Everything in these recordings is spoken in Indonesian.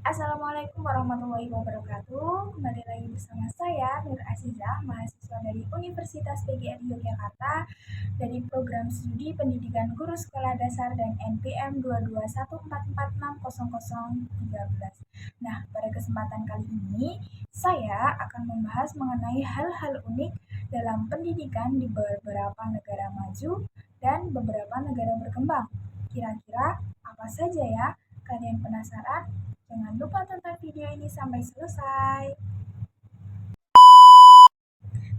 Assalamualaikum warahmatullahi wabarakatuh. Kembali lagi bersama saya Nur Azizah, mahasiswa dari Universitas PGRI Yogyakarta dari program studi pendidikan guru sekolah dasar dan NPM 221446013. Nah, pada kesempatan kali ini saya akan membahas mengenai hal-hal unik dalam pendidikan di beberapa negara maju dan beberapa negara berkembang. Kira-kira apa saja ya? Kalian penasaran? Jangan lupa tonton video ini sampai selesai.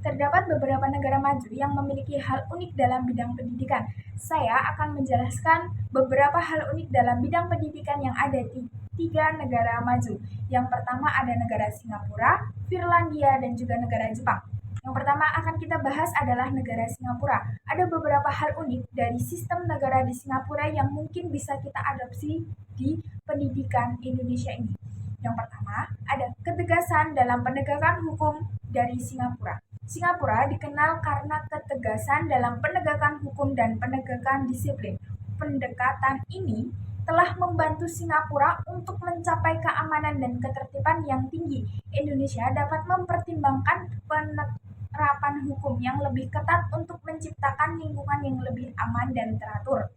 Terdapat beberapa negara maju yang memiliki hal unik dalam bidang pendidikan. Saya akan menjelaskan beberapa hal unik dalam bidang pendidikan yang ada di 3 negara maju. Yang pertama ada negara Singapura, Finlandia, dan juga negara Jepang. Yang pertama akan kita bahas adalah negara Singapura. Ada beberapa hal unik dari sistem negara di Singapura yang mungkin bisa kita adopsi di pendidikan Indonesia ini. Yang pertama, ada ketegasan dalam penegakan hukum dari Singapura. Singapura dikenal karena ketegasan dalam penegakan hukum dan penegakan disiplin. Pendekatan ini telah membantu Singapura untuk mencapai keamanan dan ketertiban yang tinggi. Indonesia dapat mempertimbangkan penerapan hukum yang lebih ketat untuk menciptakan lingkungan yang lebih aman dan teratur.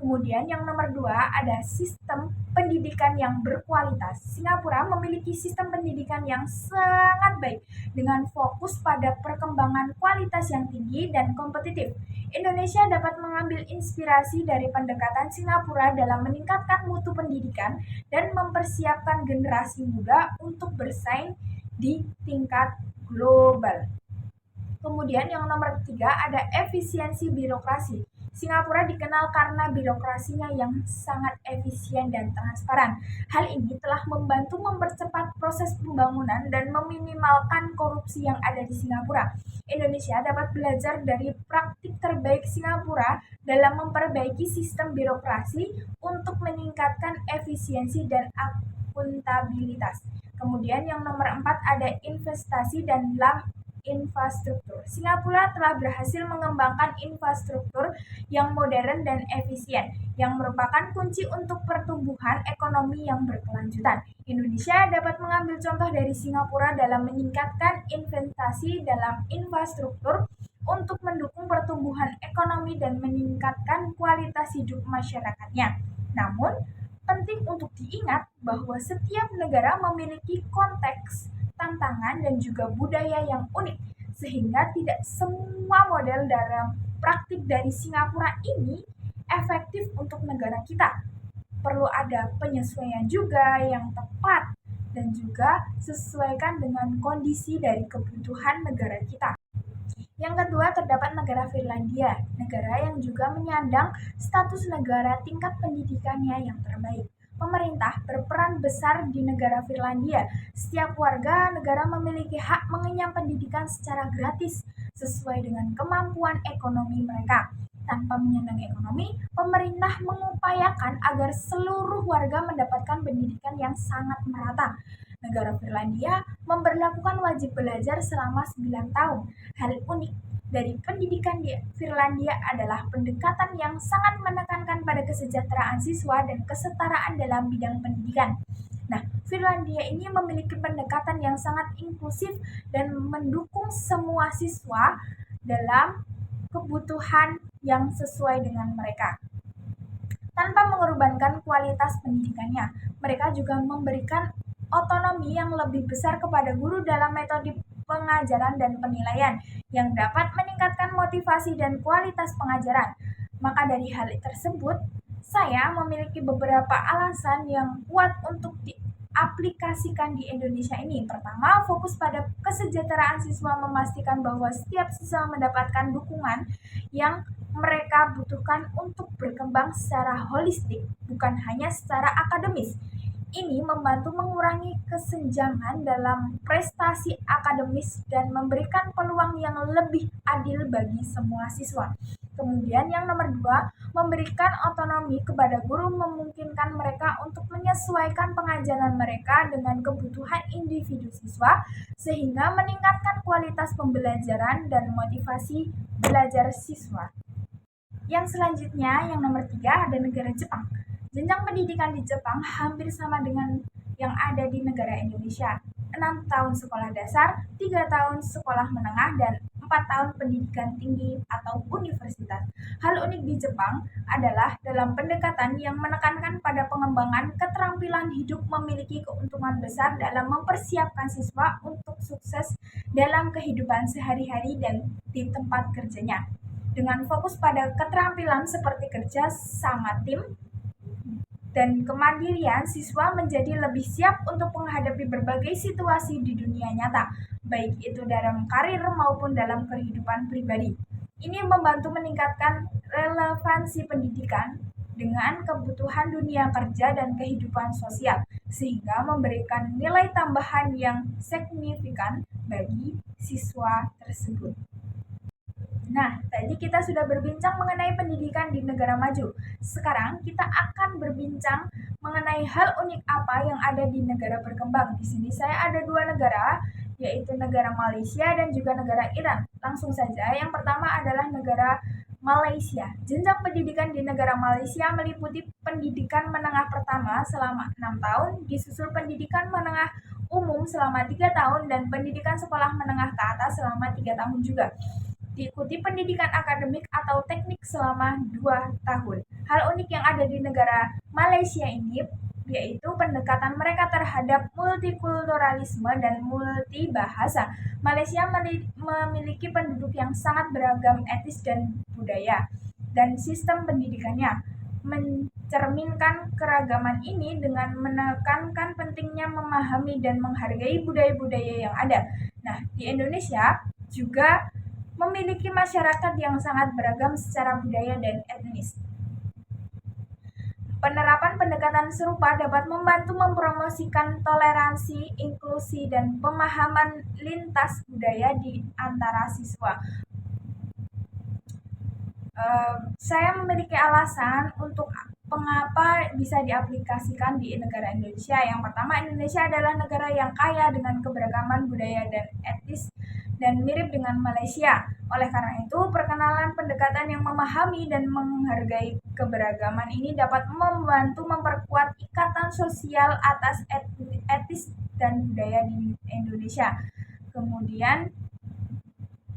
Kemudian yang nomor 2 ada sistem pendidikan yang berkualitas. Singapura memiliki sistem pendidikan yang sangat baik dengan fokus pada perkembangan kualitas yang tinggi dan kompetitif. Indonesia dapat mengambil inspirasi dari pendekatan Singapura dalam meningkatkan mutu pendidikan dan mempersiapkan generasi muda untuk bersaing di tingkat global. Kemudian yang nomor 3 ada efisiensi birokrasi. Singapura dikenal karena birokrasinya yang sangat efisien dan transparan. Hal ini telah membantu mempercepat proses pembangunan dan meminimalkan korupsi yang ada di Singapura. Indonesia dapat belajar dari praktik terbaik Singapura dalam memperbaiki sistem birokrasi untuk meningkatkan efisiensi dan akuntabilitas. Kemudian yang nomor 4 ada investasi dan infrastruktur. Singapura telah berhasil mengembangkan infrastruktur yang modern dan efisien, yang merupakan kunci untuk pertumbuhan ekonomi yang berkelanjutan. Indonesia dapat mengambil contoh dari Singapura dalam meningkatkan investasi dalam infrastruktur untuk mendukung pertumbuhan ekonomi dan meningkatkan kualitas hidup masyarakatnya. Namun, penting untuk diingat bahwa setiap negara memiliki konteks tantangan, dan juga budaya yang unik, sehingga tidak semua model dalam praktik dari Singapura ini efektif untuk negara kita. Perlu ada penyesuaian juga yang tepat dan juga sesuaikan dengan kondisi dari kebutuhan negara kita. Yang kedua, terdapat negara Finlandia, negara yang juga menyandang status negara tingkat pendidikannya yang terbaik. Pemerintah berperan besar di negara Finlandia. Setiap warga negara memiliki hak mengenyam pendidikan secara gratis sesuai dengan kemampuan ekonomi mereka. Tanpa menyandang ekonomi, pemerintah mengupayakan agar seluruh warga mendapatkan pendidikan yang sangat merata. Negara Finlandia memberlakukan wajib belajar selama 9 tahun. Hal unik dari pendidikan di Finlandia adalah pendekatan yang sangat menekankan pada kesejahteraan siswa dan kesetaraan dalam bidang pendidikan. Nah, Finlandia ini memiliki pendekatan yang sangat inklusif dan mendukung semua siswa dalam kebutuhan yang sesuai dengan mereka. Tanpa mengorbankan kualitas pendidikannya, mereka juga memberikan otonomi yang lebih besar kepada guru dalam metode pengajaran dan penilaian yang dapat meningkatkan motivasi dan kualitas pengajaran. Maka dari hal tersebut, saya memiliki beberapa alasan yang kuat untuk diaplikasikan di Indonesia ini. Pertama, fokus pada kesejahteraan siswa, memastikan bahwa setiap siswa mendapatkan dukungan yang mereka butuhkan untuk berkembang secara holistik, bukan hanya secara akademis. Ini membantu mengurangi kesenjangan dalam prestasi akademis dan memberikan peluang yang lebih adil bagi semua siswa. Kemudian yang nomor 2, memberikan otonomi kepada guru memungkinkan mereka untuk menyesuaikan pengajaran mereka dengan kebutuhan individu siswa sehingga meningkatkan kualitas pembelajaran dan motivasi belajar siswa. Yang selanjutnya, yang nomor 3 ada negara Jepang. Jenjang pendidikan di Jepang hampir sama dengan yang ada di negara Indonesia. 6 tahun sekolah dasar, 3 tahun sekolah menengah, dan 4 tahun pendidikan tinggi atau universitas. Hal unik di Jepang adalah dalam pendekatan yang menekankan pada pengembangan keterampilan hidup memiliki keuntungan besar dalam mempersiapkan siswa untuk sukses dalam kehidupan sehari-hari dan di tempat kerjanya. Dengan fokus pada keterampilan seperti kerja sama tim dan kemandirian, siswa menjadi lebih siap untuk menghadapi berbagai situasi di dunia nyata, baik itu dalam karir maupun dalam kehidupan pribadi. Ini membantu meningkatkan relevansi pendidikan dengan kebutuhan dunia kerja dan kehidupan sosial, sehingga memberikan nilai tambahan yang signifikan bagi siswa tersebut. Nah, tadi kita sudah berbincang mengenai pendidikan di negara maju. Sekarang kita akan berbincang mengenai hal unik apa yang ada di negara berkembang. Di sini saya ada 2 negara, yaitu negara Malaysia dan juga negara Iran. Langsung saja, yang pertama adalah negara Malaysia. Jenjang pendidikan di negara Malaysia meliputi pendidikan menengah pertama selama 6 tahun, disusul pendidikan menengah umum selama 3 tahun, dan pendidikan sekolah menengah ke atas selama 3 tahun juga. Diikuti pendidikan akademik atau teknik selama 2 tahun. Hal unik yang ada di negara Malaysia ini yaitu pendekatan mereka terhadap multikulturalisme dan multibahasa. Malaysia memiliki penduduk yang sangat beragam etnis dan budaya, dan sistem pendidikannya mencerminkan keragaman ini dengan menekankan pentingnya memahami dan menghargai budaya-budaya yang ada. Nah, di Indonesia juga memiliki masyarakat yang sangat beragam secara budaya dan etnis. Penerapan pendekatan serupa dapat membantu mempromosikan toleransi, inklusi, dan pemahaman lintas budaya di antara siswa. Saya memiliki alasan untuk mengapa bisa diaplikasikan di negara Indonesia. Yang pertama, Indonesia adalah negara yang kaya dengan keberagaman budaya dan etnis dan mirip dengan Malaysia. Oleh karena itu, perkenalan pendekatan yang memahami dan menghargai keberagaman ini dapat membantu memperkuat ikatan sosial atas etis dan budaya di Indonesia. Kemudian,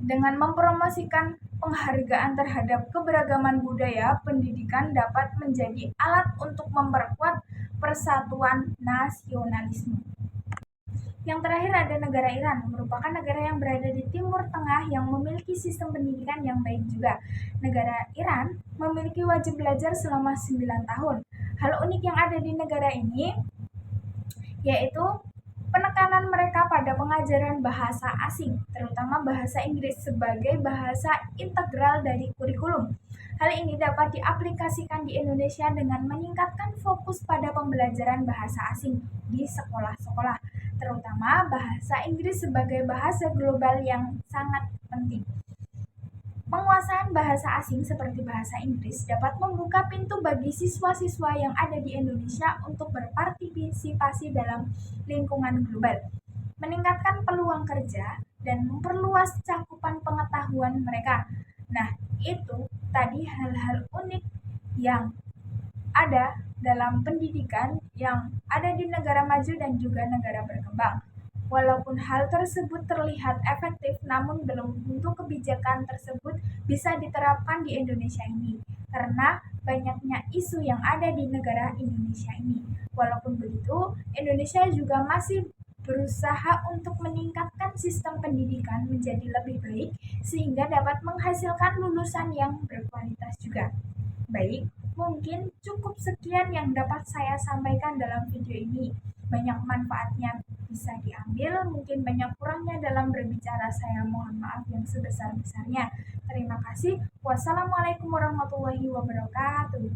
dengan mempromosikan penghargaan terhadap keberagaman budaya, pendidikan dapat menjadi alat untuk memperkuat persatuan nasionalisme. Yang terakhir ada negara Iran, merupakan negara yang berada di Timur Tengah yang memiliki sistem pendidikan yang baik juga. Negara Iran memiliki wajib belajar selama 9 tahun. Hal unik yang ada di negara ini yaitu penekanan mereka pada pengajaran bahasa asing, terutama bahasa Inggris sebagai bahasa integral dari kurikulum. Hal ini dapat diaplikasikan di Indonesia dengan meningkatkan fokus pada pembelajaran bahasa asing di sekolah-sekolah, terutama bahasa Inggris sebagai bahasa global yang sangat penting. Penguasaan bahasa asing seperti bahasa Inggris dapat membuka pintu bagi siswa-siswa yang ada di Indonesia untuk berpartisipasi dalam lingkungan global, meningkatkan peluang kerja, dan memperluas cakupan pengetahuan mereka. Nah, itu tadi hal-hal unik yang ada dalam pendidikan yang ada di negara maju dan juga negara berkembang. Walaupun hal tersebut terlihat efektif, namun belum tentu kebijakan tersebut bisa diterapkan di Indonesia ini, karena banyaknya isu yang ada di negara Indonesia ini. Walaupun begitu, Indonesia juga masih berusaha untuk meningkatkan sistem pendidikan menjadi lebih baik, sehingga dapat menghasilkan lulusan yang berkualitas juga. Baik, mungkin cukup sekian yang dapat saya sampaikan dalam video ini. Banyak manfaatnya bisa diambil, mungkin banyak kurangnya dalam berbicara, saya mohon maaf yang sebesar-besarnya. Terima kasih. Wassalamualaikum warahmatullahi wabarakatuh.